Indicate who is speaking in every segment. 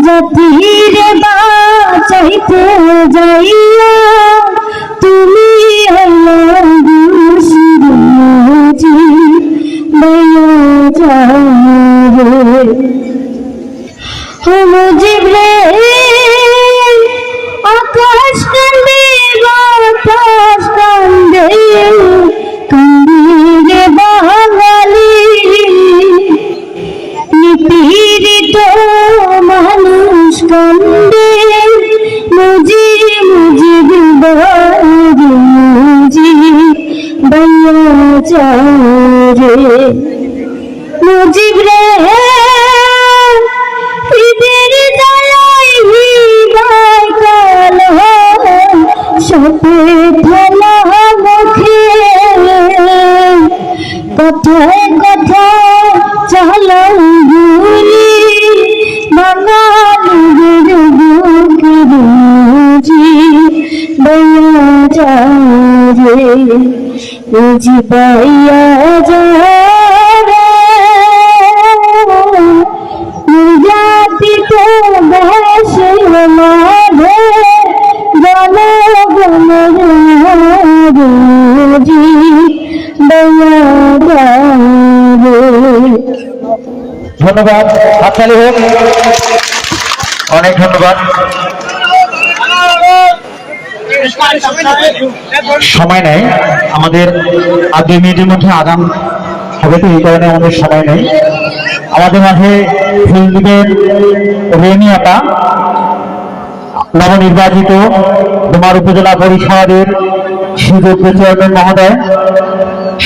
Speaker 1: জাতিরে বাঁচাইতে যাইয়া তুমি মুজিব রে আকাশ কান্দে বাতাস কান্দে কান্দিরে বাঙালি নিপীড়িত মানুষ কান্দে মুজিব মুজিব রে ঈদের দয়ায় হিবাই কাল সাপে ফেলা মুখে কথায় কথায় চালাও গুলি বাঙালিদের বুকে জিবাইয়া যারে জাতিতে দেশে মাঝে
Speaker 2: ধন্যবাদ, হাততালি হোক। অনেক ধন্যবাদ। সময় নেই আমাদের, আর 2 মিনিটের মধ্যে আগাম হবে, তো এই কারণে আমাদের সময় নেই। আমাদের মাঝে ফুল দিবেন রেনি আপা, নবনির্বাচিত ডোমার উপজেলা পরিষদের সুযোগ্য চেয়ারম্যান মহোদয়।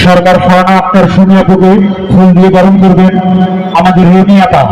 Speaker 2: সরকার ফরানা আপনার সুনিয়াপুকে ফুল দিয়ে বরণ করবেন আমাদের রেনি আপা।